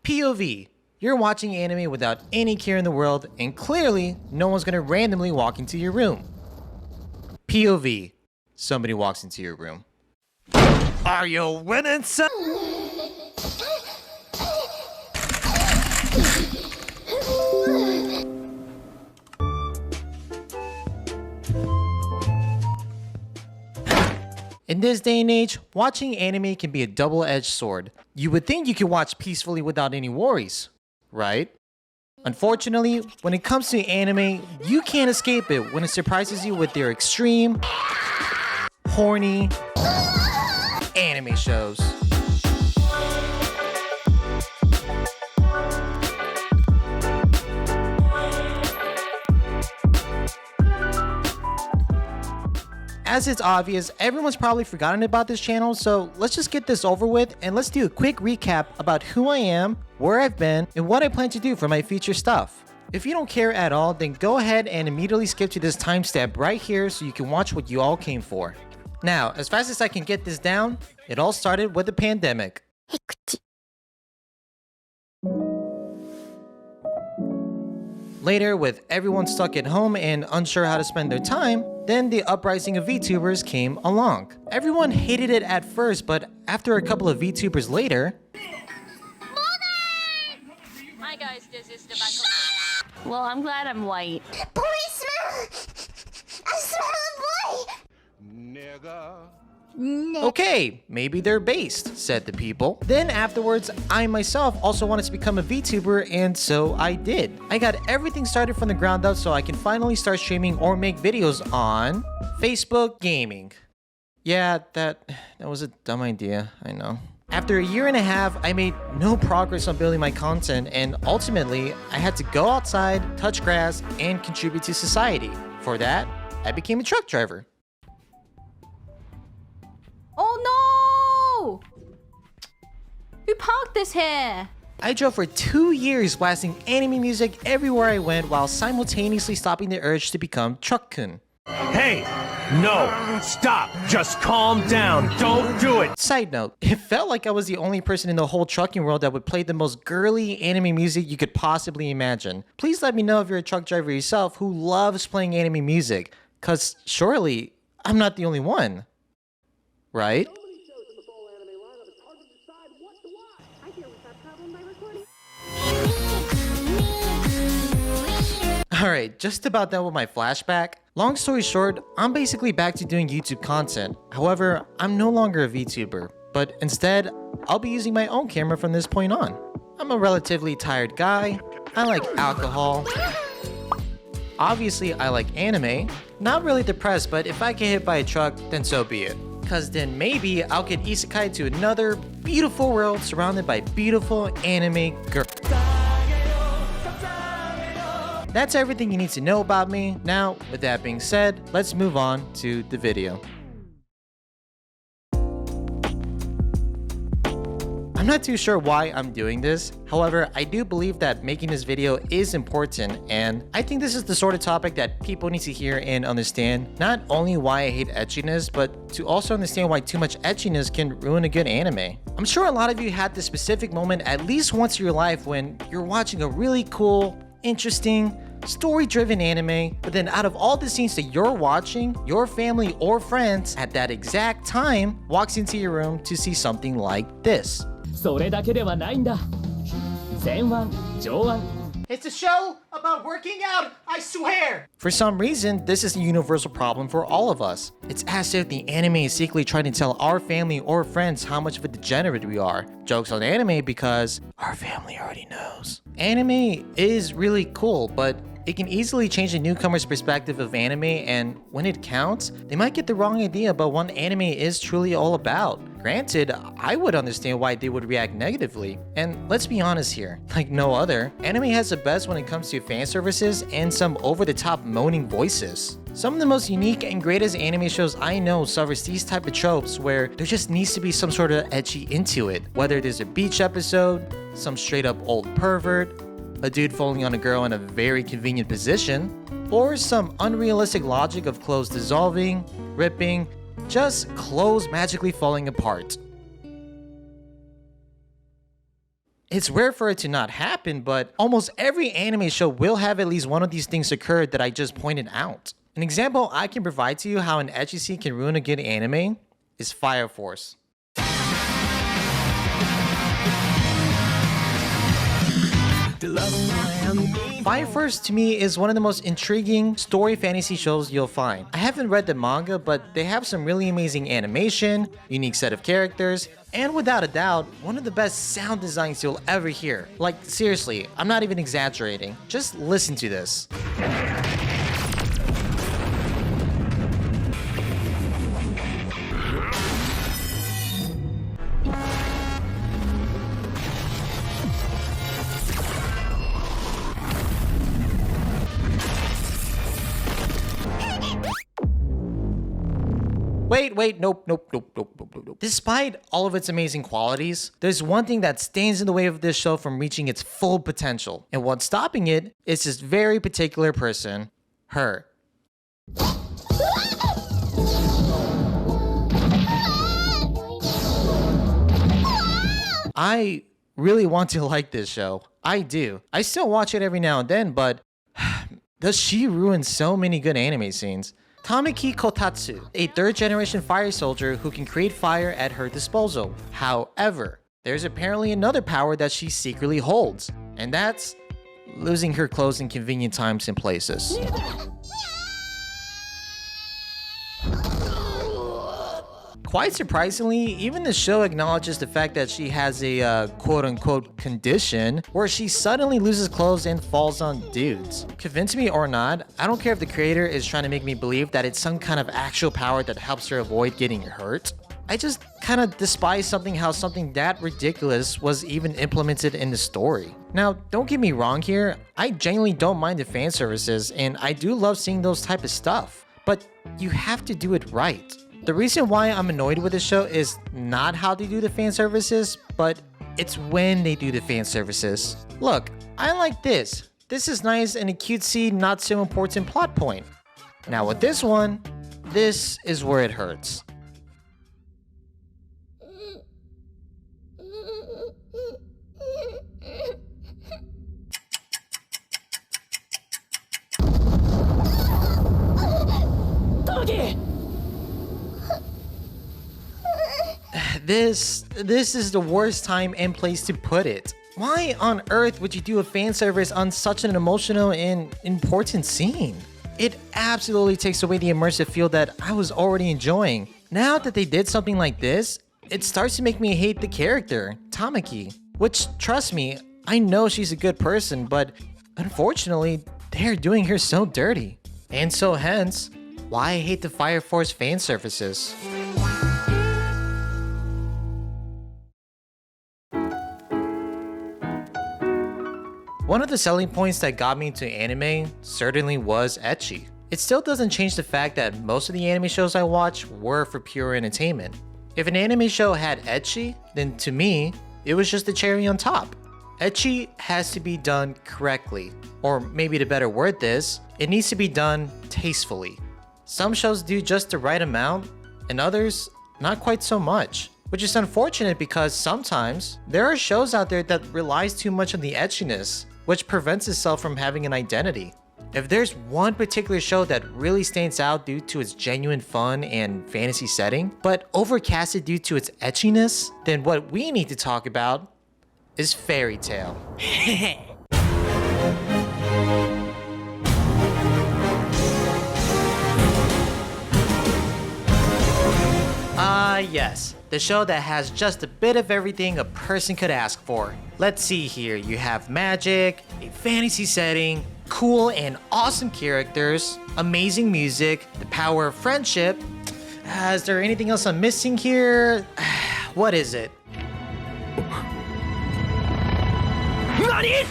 POV. You're watching anime without any care in the world, and clearly, no one's gonna randomly walk into your room. POV. Somebody walks into your room. Are you winning, son? In this day and age, watching anime can be a double-edged sword. You would think you could watch peacefully without any worries, right? Unfortunately, when it comes to anime, you can't escape it when it surprises you with their extreme, horny anime shows. As it's obvious, everyone's probably forgotten about this channel, so let's just get this over with and let's do a quick recap about who I am, where I've been, and what I plan to do for my future stuff. If you don't care at all, then go ahead and immediately skip to this timestamp right here so you can watch what you all came for. Now, as fast as I can get this down, it all started with the pandemic. Later, with everyone stuck at home and unsure how to spend their time, then the uprising of VTubers came along. Everyone hated it at first, but after a couple of VTubers later... Hi guys, this is the back. Well, I'm glad I'm white. Boy smell! I smell a boy! Nigga. Okay, maybe they're based, said the people. Then afterwards, I myself also wanted to become a VTuber, and so I did. I got everything started from the ground up so I can finally start streaming or make videos on Facebook gaming. Yeah, that was a dumb idea, I know. After a year and a half, I made no progress on building my content, and ultimately, I had to go outside, touch grass, and contribute to society. For that, I became a truck driver. Oh no! Who parked this here? I drove for 2 years blasting anime music everywhere I went while simultaneously stopping the urge to become truck-kun. Hey! No! Stop! Just calm down! Don't do it! Side note, it felt like I was the only person in the whole trucking world that would play the most girly anime music you could possibly imagine. Please let me know if you're a truck driver yourself who loves playing anime music, cause surely I'm not the only one. Right? Alright, just about done with my flashback. Long story short, I'm basically back to doing YouTube content. However, I'm no longer a VTuber, but instead, I'll be using my own camera from this point on. I'm a relatively tired guy. I like alcohol. Obviously, I like anime. Not really depressed, but if I get hit by a truck, then so be it. Cause then maybe I'll get isekai to another beautiful world surrounded by beautiful anime girls. That's everything you need to know about me. Now, with that being said, let's move on to the video. I'm not too sure why I'm doing this. However, I do believe that making this video is important, and I think this is the sort of topic that people need to hear and understand. Not only why I hate echiness, but to also understand why too much echiness can ruin a good anime. I'm sure a lot of you had this specific moment at least once in your life when you're watching a really cool, interesting, story-driven anime, but then out of all the scenes that you're watching, your family or friends at that exact time walks into your room to see something like this. それだけではないんだ。前腕、上腕。 It's a show about working out, I swear! For some reason, this is a universal problem for all of us. It's as if the anime is secretly trying to tell our family or friends how much of a degenerate we are. Joke's on anime because our family already knows. Anime is really cool, but it can easily change a newcomer's perspective of anime, and when it counts, they might get the wrong idea about what anime is truly all about. Granted, I would understand why they would react negatively. And let's be honest here, like no other, anime has the best when it comes to fan services and some over-the-top moaning voices. Some of the most unique and greatest anime shows I know suffers these type of tropes where there just needs to be some sort of ecchi into it. Whether there's a beach episode, some straight up old pervert, a dude falling on a girl in a very convenient position, or some unrealistic logic of clothes dissolving, ripping, just clothes magically falling apart. It's rare for it to not happen, but almost every anime show will have at least one of these things occur that I just pointed out. An example I can provide to you how an ecchi scene can ruin a good anime is Fire Force. Fire Force to me is one of the most intriguing story fantasy shows you'll find. I haven't read the manga, but they have some really amazing animation, unique set of characters, and without a doubt, one of the best sound designs you'll ever hear. Like, seriously, I'm not even exaggerating. Just listen to this. Wait, nope. Despite all of its amazing qualities, there's one thing that stands in the way of this show from reaching its full potential. And what's stopping it is this very particular person, her. I really want to like this show. I do. I still watch it every now and then, but does she ruin so many good anime scenes? Tamaki Kotatsu, a third-generation fire soldier who can create fire at her disposal. However, there's apparently another power that she secretly holds, and that's losing her clothes in convenient times and places. Quite surprisingly, even the show acknowledges the fact that she has a quote-unquote condition where she suddenly loses clothes and falls on dudes. Convince me or not, I don't care if the creator is trying to make me believe that it's some kind of actual power that helps her avoid getting hurt. I just kind of despise how something that ridiculous was even implemented in the story. Now, don't get me wrong here, I genuinely don't mind the fan services and I do love seeing those type of stuff, but you have to do it right. The reason why I'm annoyed with this show is not how they do the fan services, but it's when they do the fan services. Look, I like this. This is nice and a cutesy, not so important plot point. Now with this one, this is where it hurts. This is the worst time and place to put it. Why on earth would you do a fan service on such an emotional and important scene? It absolutely takes away the immersive feel that I was already enjoying. Now that they did something like this, it starts to make me hate the character, Tamaki. Which, trust me, I know she's a good person, but unfortunately, they're doing her so dirty. And so hence, why I hate the Fire Force fan services. One of the selling points that got me into anime certainly was ecchi. It still doesn't change the fact that most of the anime shows I watch were for pure entertainment. If an anime show had ecchi, then to me, it was just the cherry on top. Ecchi has to be done correctly, or maybe the better word is, it needs to be done tastefully. Some shows do just the right amount, and others not quite so much. Which is unfortunate because sometimes there are shows out there that relies too much on the etchiness, which prevents itself from having an identity. If there's one particular show that really stands out due to its genuine fun and fantasy setting, but overcasted due to its etchiness, then what we need to talk about is Fairy Tail. Yes, the show that has just a bit of everything a person could ask for. Let's see here, you have magic, a fantasy setting, cool and awesome characters, amazing music, the power of friendship. Is there anything else I'm missing here? What is it? NANI?!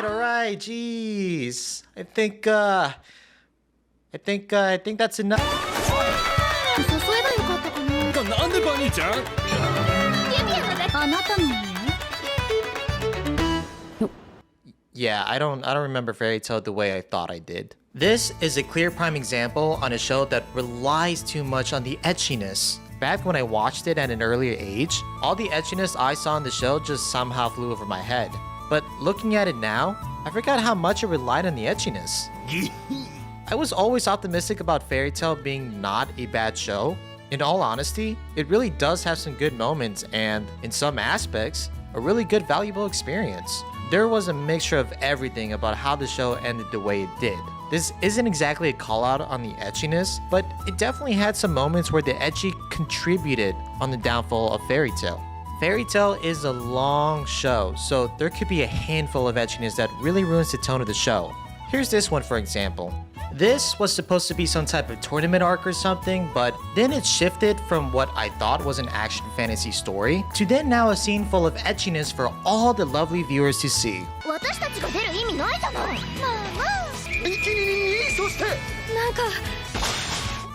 Alright, jeez. I think that's enough. あなたの家 Yeah, I don't remember Fairy Tail the way I thought I did. This is a clear prime example on a show that relies too much on the etchiness. Back when I watched it at an earlier age, all the etchiness I saw in the show just somehow flew over my head. But looking at it now, I forgot how much it relied on the etchiness. I was always optimistic about Fairy Tail being not a bad show. In all honesty, it really does have some good moments and, in some aspects, a really good valuable experience. There was a mixture of everything about how the show ended the way it did. This isn't exactly a call out on the etchiness, but it definitely had some moments where the ecchi contributed on the downfall of Fairy Tail. Fairy Tail is a long show, so there could be a handful of etchiness that really ruins the tone of the show. Here's this one for example. This was supposed to be some type of tournament arc or something, but then it shifted from what I thought was an action fantasy story to then now a scene full of etchiness for all the lovely viewers to see. 私たちが出る意味ないじゃない。まあまあ。そしてなんか。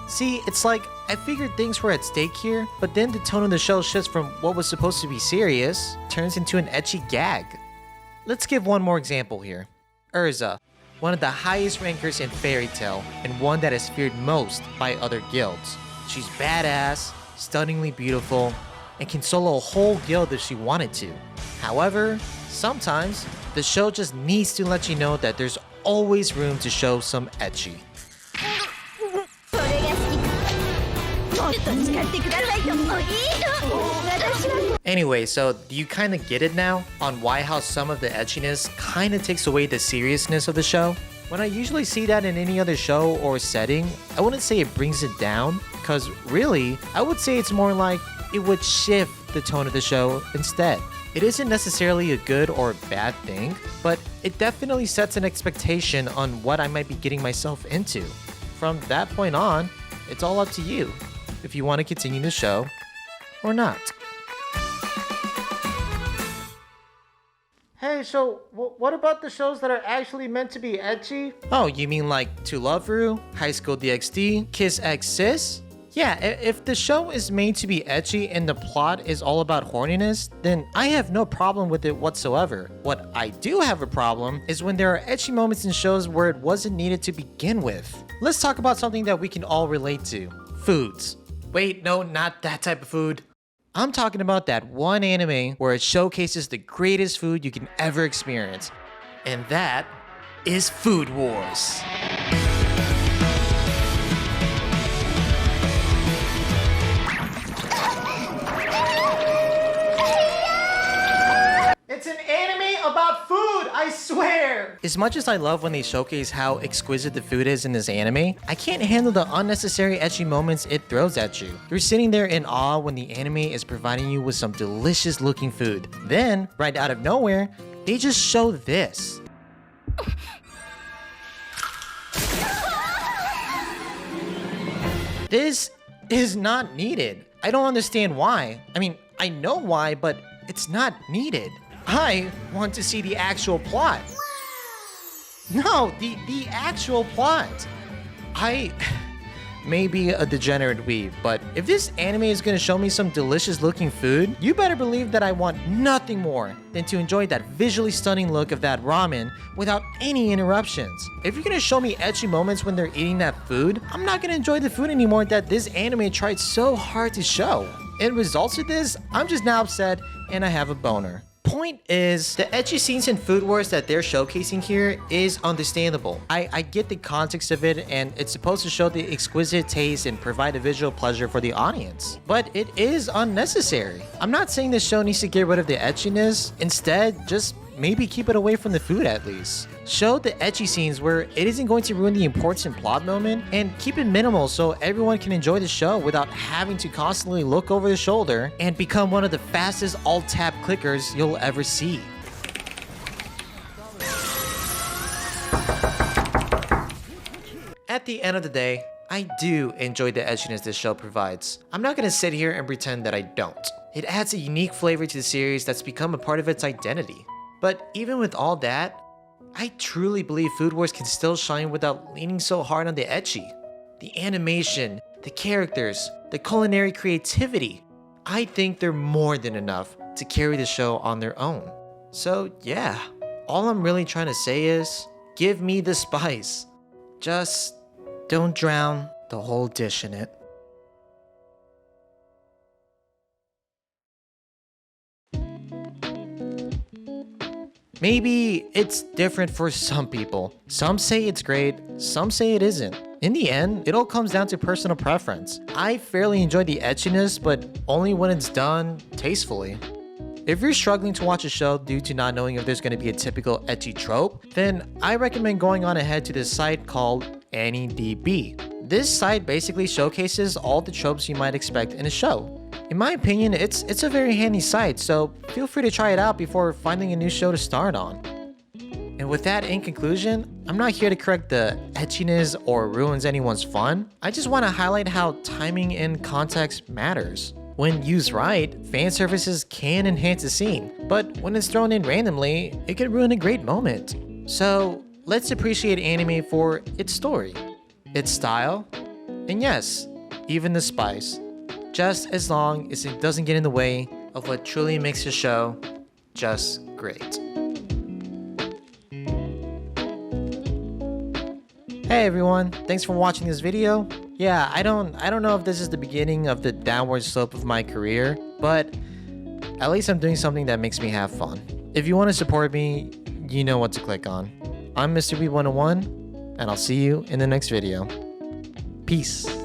See, it's like, I figured things were at stake here, but then the tone of the show shifts from what was supposed to be serious, turns into an ecchi gag. Let's give one more example here. Urza, one of the highest rankers in Fairy Tail, and one that is feared most by other guilds. She's badass, stunningly beautiful, and can solo a whole guild if she wanted to. However, sometimes, the show just needs to let you know that there's always room to show some ecchi. Anyway, so do you kind of get it now on how some of the etchiness kind of takes away the seriousness of the show? When I usually see that in any other show or setting, I wouldn't say it brings it down, because really, I would say it's more like it would shift the tone of the show instead. It isn't necessarily a good or a bad thing, but it definitely sets an expectation on what I might be getting myself into. From that point on, it's all up to you if you want to continue the show or not. Hey, so what about the shows that are actually meant to be ecchi? Oh, you mean like To Love Ru, High School DxD, Kiss X Sis? Yeah, if the show is made to be ecchi and the plot is all about horniness, then I have no problem with it whatsoever. What I do have a problem is when there are ecchi moments in shows where it wasn't needed to begin with. Let's talk about something that we can all relate to. Foods. Wait, no, not that type of food. I'm talking about that one anime where it showcases the greatest food you can ever experience. And that is Food Wars. It's an anime about food, I swear! As much as I love when they showcase how exquisite the food is in this anime, I can't handle the unnecessary ecchi moments it throws at you. You're sitting there in awe when the anime is providing you with some delicious looking food. Then, right out of nowhere, they just show this. This is not needed. I don't understand why. I mean, I know why, but it's not needed. I want to see the actual plot. No, the actual plot. I may be a degenerate weeb, but if this anime is gonna show me some delicious looking food, you better believe that I want nothing more than to enjoy that visually stunning look of that ramen without any interruptions. If you're gonna show me ecchi moments when they're eating that food, I'm not gonna enjoy the food anymore that this anime tried so hard to show. In results of this, I'm just now upset and I have a boner. Point is, the ecchi scenes in Food Wars that they're showcasing here is understandable. I get the context of it, and it's supposed to show the exquisite taste and provide a visual pleasure for the audience. But it is unnecessary. I'm not saying this show needs to get rid of the etchiness. Instead, just maybe keep it away from the food at least. Show the ecchi scenes where it isn't going to ruin the important plot moment, and keep it minimal so everyone can enjoy the show without having to constantly look over the shoulder and become one of the fastest alt-tab clickers you'll ever see. At the end of the day, I do enjoy the etchiness this show provides. I'm not gonna sit here and pretend that I don't. It adds a unique flavor to the series that's become a part of its identity. But even with all that, I truly believe Food Wars can still shine without leaning so hard on the ecchi. The animation, the characters, the culinary creativity, I think they're more than enough to carry the show on their own. So yeah, all I'm really trying to say is, give me the spice. Just don't drown the whole dish in it. Maybe it's different for some people. Some say it's great, some say it isn't. In the end, it all comes down to personal preference. I fairly enjoy the etchiness, but only when it's done tastefully. If you're struggling to watch a show due to not knowing if there's going to be a typical ecchi trope, then I recommend going on ahead to this site called AnyDB. This site basically showcases all the tropes you might expect in a show. In my opinion, it's a very handy site, so feel free to try it out before finding a new show to start on. And with that in conclusion, I'm not here to correct the etchiness or ruins anyone's fun. I just want to highlight how timing and context matters. When used right, fan services can enhance a scene, but when it's thrown in randomly, it can ruin a great moment. So let's appreciate anime for its story, its style, and yes, even the spice. Just as long as it doesn't get in the way of what truly makes a show just great. Hey everyone, thanks for watching this video. Yeah, I don't know if this is the beginning of the downward slope of my career, but at least I'm doing something that makes me have fun. If you want to support me, you know what to click on. I'm Mr. B101, and I'll see you in the next video. Peace.